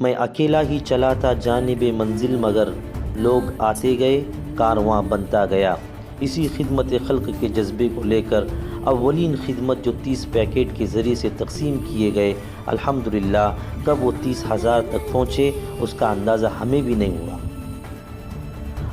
میں اکیلا ہی چلا تھا جانب منزل مگر لوگ آتے گئے کارواں بنتا گیا۔ اسی خدمت خلق کے جذبے کو لے کر اولین خدمت جو 30 پیکٹ کے ذریعے سے تقسیم کیے گئے، الحمدللہ کب وہ 30,000 تک پہنچے اس کا اندازہ ہمیں بھی نہیں ہوا۔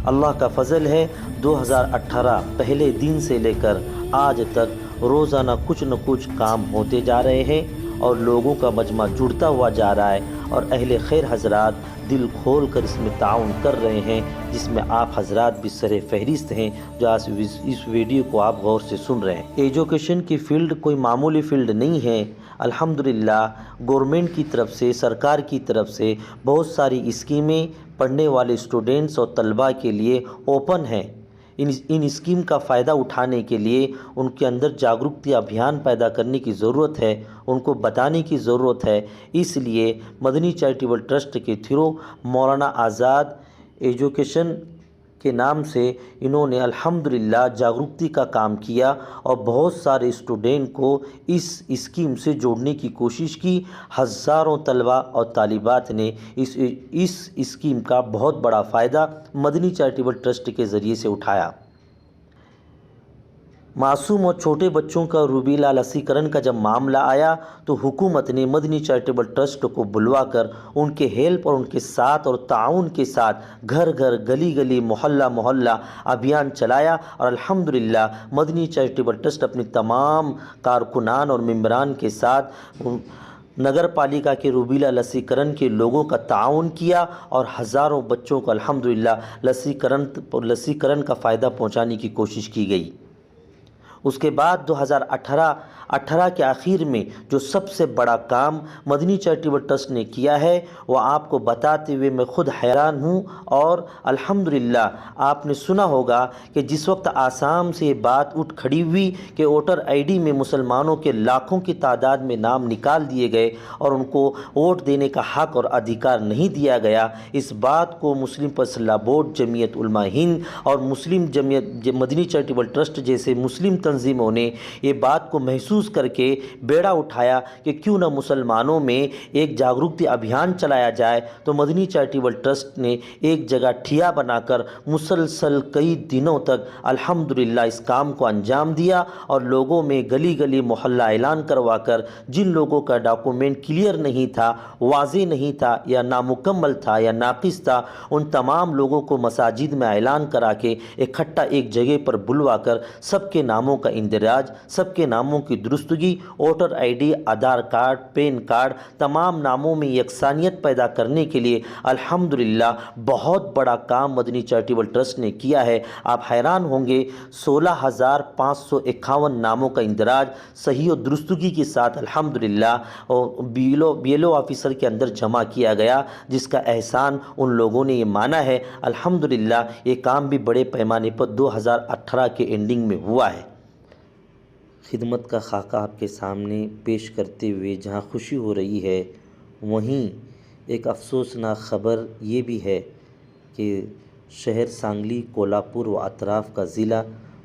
اللہ کا فضل ہے 2018 پہلے دن سے لے کر آج تک روزانہ کچھ نہ کچھ کام ہوتے جا رہے ہیں اور لوگوں کا مجمع جڑتا ہوا جا رہا ہے، اور اہل خیر حضرات دل کھول کر اس میں تعاون کر رہے ہیں، جس میں آپ حضرات بھی سر فہرست ہیں جو آج اس ویڈیو کو آپ غور سے سن رہے ہیں۔ ایجوکیشن کی فیلڈ کوئی معمولی فیلڈ نہیں ہے۔ الحمدللہ گورنمنٹ کی طرف سے، سرکار کی طرف سے بہت ساری اسکیمیں پڑھنے والے اسٹوڈنٹس اور طلباء کے لیے اوپن ہیں۔ ان اسکیم کا فائدہ اٹھانے کے لیے ان کے اندر جاگرکتی ابھیان پیدا کرنے کی ضرورت ہے، ان کو بتانے کی ضرورت ہے۔ اس لیے مدنی چیریٹیبل ٹرسٹ کے تھرو مولانا آزاد ایجوکیشن کے نام سے انہوں نے الحمدللہ جاگرکتی کا کام کیا اور بہت سارے اسٹوڈنٹ کو اس اسکیم سے جوڑنے کی کوشش کی۔ ہزاروں طلباء اور طالبات نے اس اسکیم کا بہت بڑا فائدہ مدنی چیریٹیبل ٹرسٹ کے ذریعے سے اٹھایا۔ معصوم اور چھوٹے بچوں کا روبیلا لسیکرن کا جب معاملہ آیا تو حکومت نے مدنی چیریٹیبل ٹرسٹ کو بلوا کر ان کے ہیلپ اور ان کے ساتھ اور تعاون کے ساتھ گھر گھر گلی گلی محلہ محلہ ابھیان چلایا، اور الحمدللہ مدنی چیریٹیبل ٹرسٹ اپنی تمام کارکنان اور ممبران کے ساتھ نگر پالیکا کے روبیلا لسیکرن کے لوگوں کا تعاون کیا اور ہزاروں بچوں کو الحمدللہ لسیکرن کا فائدہ پہنچانے کی کوشش کی گئی۔ اس کے بعد 2018 کے آخر میں جو سب سے بڑا کام مدنی چیریٹیبل ٹرسٹ نے کیا ہے وہ آپ کو بتاتے ہوئے میں خود حیران ہوں، اور الحمدللہ آپ نے سنا ہوگا کہ جس وقت آسام سے یہ بات اٹھ کھڑی ہوئی کہ ووٹر آئی ڈی میں مسلمانوں کے لاکھوں کی تعداد میں نام نکال دیے گئے اور ان کو ووٹ دینے کا حق اور ادھیکار نہیں دیا گیا، اس بات کو مسلم پرسنل بورڈ، جمعیت علماء ہند اور مسلم جمعیت مدنی چیریٹیبل ٹرسٹ جیسے مسلم تنظیموں نے یہ بات کو محسوس کر کے بیڑا اٹھایا کہ کیوں نہ مسلمانوں میں ایک جاگرکتی ابھیان چلایا جائے۔ تو مدنی چیریٹیبل ٹرسٹ نے ایک جگہ ٹھیا بنا کر مسلسل کئی دنوں تک الحمدللہ اس کام کو انجام دیا، اور لوگوں میں گلی گلی محلہ اعلان کروا کر جن لوگوں کا ڈاکومنٹ کلیئر نہیں تھا، واضح نہیں تھا یا نامکمل تھا یا ناقص تھا، ان تمام لوگوں کو مساجد میں اعلان کرا کے اکٹھا ایک جگہ پر بلوا کر سب کے ناموں کا اندراج، سب کے ناموں کی درستگی، voter I D, Aadhaar card, PAN card, تمام ناموں میں یکسانیت پیدا کرنے کے لیے الحمدللہ بہت بڑا کام مدنی چیریٹیبل ٹرسٹ نے کیا ہے۔ آپ حیران ہوں گے 16,551 ناموں کا اندراج صحیح و درستگی کے ساتھ الحمدللہ بی ایل او آفیسر کے اندر جمع کیا گیا، جس کا احسان ان لوگوں نے یہ مانا ہے۔ الحمدللہ یہ کام بھی بڑے پیمانے پر 2018 کے اینڈنگ میں ہوا ہے۔ خدمت کا خاکہ آپ کے سامنے پیش کرتے ہوئے جہاں خوشی ہو رہی ہے، وہیں ایک افسوسناک خبر یہ بھی ہے کہ شہر سانگلی، کولہاپور و اطراف کا ضلع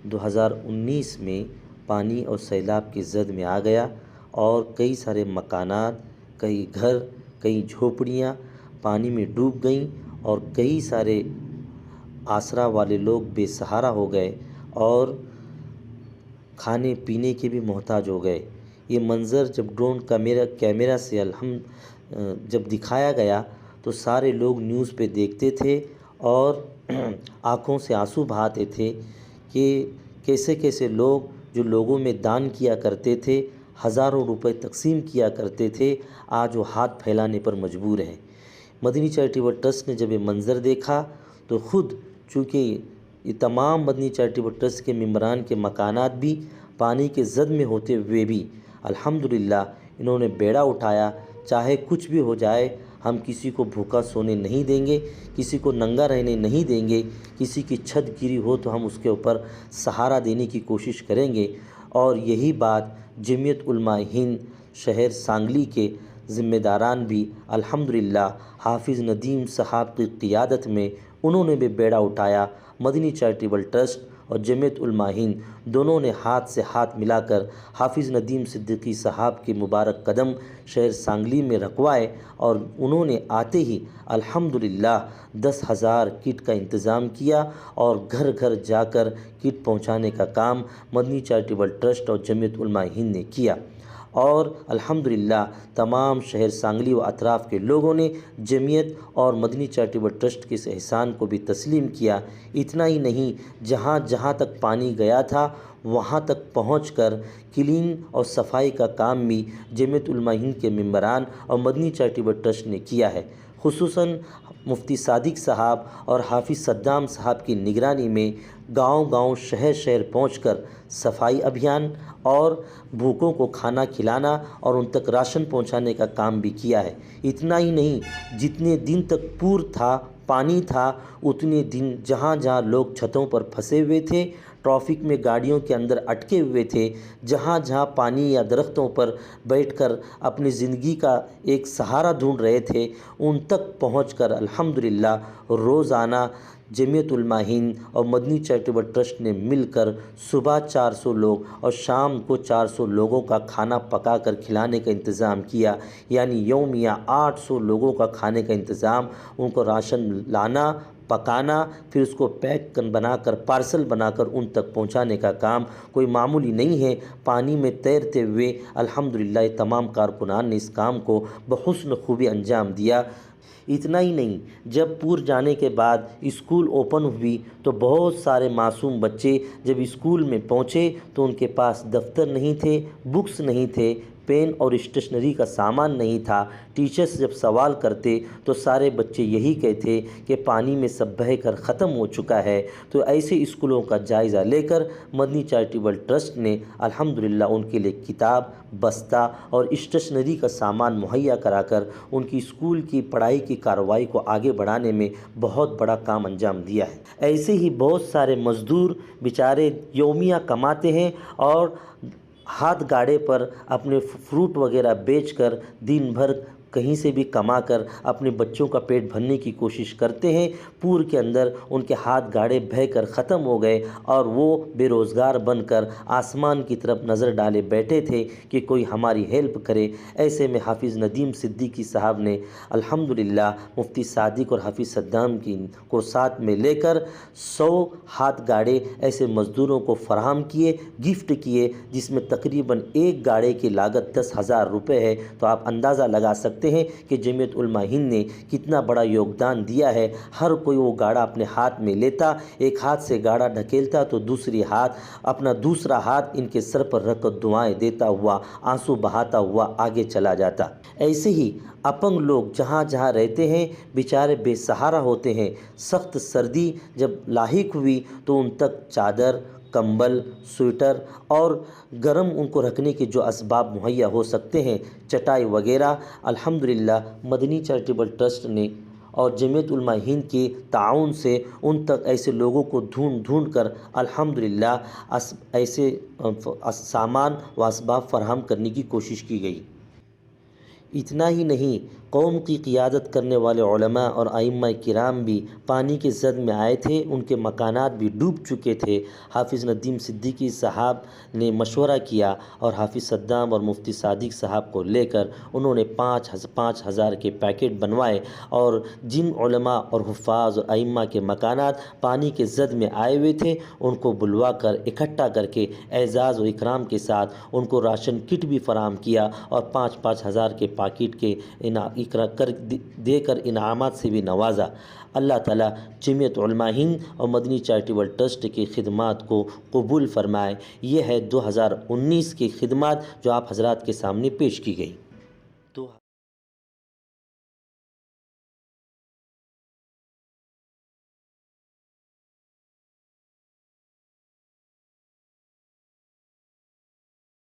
2019 میں پانی اور سیلاب کی زد میں آ گیا، اور کئی سارے مکانات، کئی گھر، کئی جھوپڑیاں پانی میں ڈوب گئیں، اور کئی سارے آسرا والے لوگ بے سہارا ہو گئے اور کھانے پینے کے بھی محتاج ہو گئے۔ یہ منظر جب ڈرون کیمرہ سے جب دکھایا گیا تو سارے لوگ نیوز پہ دیکھتے تھے اور آنکھوں سے آنسو بہاتے تھے کہ کیسے کیسے لوگ جو لوگوں میں دان کیا کرتے تھے، ہزاروں روپے تقسیم کیا کرتے تھے، آج وہ ہاتھ پھیلانے پر مجبور ہیں۔ مدنی چیریٹیبل ٹرسٹ نے جب یہ منظر دیکھا تو خود، چونکہ یہ تمام مدنی چیریٹیبل ٹرسٹ کے ممبران کے مکانات بھی پانی کے زد میں ہوتے ہوئے بھی الحمدللہ انہوں نے بیڑا اٹھایا، چاہے کچھ بھی ہو جائے ہم کسی کو بھوکا سونے نہیں دیں گے، کسی کو ننگا رہنے نہیں دیں گے، کسی کی چھت گری ہو تو ہم اس کے اوپر سہارا دینے کی کوشش کریں گے۔ اور یہی بات جمعیت علماء ہند شہر سانگلی کے ذمہ داران بھی الحمدللہ حافظ ندیم صاحب کی قیادت میں انہوں نے بھی بیڑا اٹھایا۔ مدنی چیریٹیبل ٹرسٹ اور جمعیت علماء ہند دونوں نے ہاتھ سے ہاتھ ملا کر حافظ ندیم صدیقی صاحب کے مبارک قدم شہر سانگلی میں رکھوائے، اور انہوں نے آتے ہی الحمدللہ 10,000 کٹ کا انتظام کیا اور گھر گھر جا کر کٹ پہنچانے کا کام مدنی چیریٹیبل ٹرسٹ اور جمعیت علماء ہند نے کیا، اور الحمدللہ تمام شہر سانگلی و اطراف کے لوگوں نے جمعیت اور مدنی چیریٹیبل ٹرسٹ کے اس احسان کو بھی تسلیم کیا۔ اتنا ہی نہیں، جہاں جہاں تک پانی گیا تھا وہاں تک پہنچ کر کلین اور صفائی کا کام بھی جمعیت علماء ہند کے ممبران اور مدنی چیریٹیبل ٹرسٹ نے کیا ہے۔ خصوصاً مفتی صادق صاحب اور حافظ صدام صاحب کی نگرانی میں گاؤں گاؤں شہر شہر پہنچ کر صفائی ابھیان اور بھوکوں کو کھانا کھلانا اور ان تک راشن پہنچانے کا کام بھی کیا ہے۔ اتنا ہی نہیں، جتنے دن تک پور تھا، پانی تھا، اتنے دن جہاں جہاں لوگ چھتوں پر پھنسے ہوئے تھے، ٹریفک میں گاڑیوں کے اندر اٹکے ہوئے تھے، جہاں جہاں پانی یا درختوں پر بیٹھ کر اپنی زندگی کا ایک سہارا ڈھونڈ رہے تھے، ان تک پہنچ کر الحمدللہ روزانہ جمعیت علماء ہند اور مدنی چیریٹیبل ٹرسٹ نے مل کر صبح 400 لوگ اور شام کو 400 لوگوں کا کھانا پکا کر کھلانے کا انتظام کیا، یعنی یومیہ 800 لوگوں کا کھانے کا انتظام، ان کو راشن لانا، پکانا، پھر اس کو پیک بنا کر پارسل بنا کر ان تک پہنچانے کا کام کوئی معمولی نہیں ہے۔ پانی میں تیرتے ہوئے الحمدللہ تمام کارکنان نے اس کام کو بحسن خوبی انجام دیا۔ اتنا ہی نہیں، جب پور جانے کے بعد اسکول اوپن ہوئی تو بہت سارے معصوم بچے جب اسکول میں پہنچے تو ان کے پاس دفتر نہیں تھے، بکس نہیں تھے، پین اور اسٹیشنری کا سامان نہیں تھا۔ ٹیچرز جب سوال کرتے تو سارے بچے یہی کہتے کہ پانی میں سب بہہ کر ختم ہو چکا ہے۔ تو ایسے اسکولوں کا جائزہ لے کر مدنی چیریٹیبل ٹرسٹ نے الحمدللہ ان کے لیے کتاب، بستہ اور اسٹیشنری کا سامان مہیا کرا کر ان کی اسکول کی پڑھائی کی کارروائی کو آگے بڑھانے میں بہت بڑا کام انجام دیا ہے۔ ایسے ہی بہت سارے مزدور بیچارے یومیہ کماتے ہیں اور ہاتھ گاڑے پر اپنے فروٹ وغیرہ بیچ کر دن بھر کہیں سے بھی کما کر اپنے بچوں کا پیٹ بھرنے کی کوشش کرتے ہیں۔ پور کے اندر ان کے ہاتھ گاڑے بہہ کر ختم ہو گئے اور وہ بے روزگار بن کر آسمان کی طرف نظر ڈالے بیٹھے تھے کہ کوئی ہماری ہیلپ کرے۔ ایسے میں حافظ ندیم صدیقی صاحب نے الحمدللہ مفتی صادق اور حافظ صدام کو ساتھ میں لے کر 100 ہاتھ گاڑے ایسے مزدوروں کو فراہم کیے، گفٹ کیے، جس میں تقریباً ایک گاڑے کی لاگت 10,000 روپے ہے۔ تو آپ اندازہ لگا سکتے ہیں کہ جمعیت علماء ہند نے کتنا بڑا یوگدان دیا ہے۔ ہر کوئی وہ گاڑا اپنے ہاتھ میں لیتا، ایک ہاتھ سے گاڑا ڈھکیلتا تو اپنا دوسرا ہاتھ ان کے سر پر رکھ کر دعائیں دیتا ہوا، آنسو بہاتا ہوا آگے چلا جاتا۔ ایسے ہی اپنگ لوگ جہاں جہاں رہتے ہیں بیچارے بے سہارا ہوتے ہیں۔ سخت سردی جب لاحق ہوئی تو ان تک چادر، کمبل، سویٹر اور گرم ان کو رکھنے کے جو اسباب مہیا ہو سکتے ہیں، چٹائی وغیرہ، الحمدللہ مدنی چیریٹیبل ٹرسٹ نے اور جمعیت علماء ہند کے تعاون سے ان تک ایسے لوگوں کو ڈھونڈ کر الحمدللہ ایسے سامان و اسباب فراہم کرنے کی کوشش کی گئی۔ اتنا ہی نہیں، قوم کی قیادت کرنے والے علماء اور ائمہ کرام بھی پانی کے زد میں آئے تھے، ان کے مکانات بھی ڈوب چکے تھے۔ حافظ ندیم صدیقی صاحب نے مشورہ کیا اور حافظ صدام اور مفتی صادق صاحب کو لے کر انہوں نے 5,000 کے پیکٹ بنوائے، اور جن علماء اور حفاظ اور ائمہ کے مکانات پانی کے زد میں آئے ہوئے تھے ان کو بلوا کر اکٹھا کر کے اعزاز و اکرام کے ساتھ ان کو راشن کٹ بھی فراہم کیا اور 5,000 کے پاکٹ کے دے کر انعامات سے بھی نوازا۔ اللہ تعالیٰ جمعیت علماء ہند اور مدنی چیریٹیبل ٹرسٹ کی خدمات کو قبول فرمائے۔ یہ ہے 2019 کی خدمات جو آپ حضرات کے سامنے پیش کی گئی۔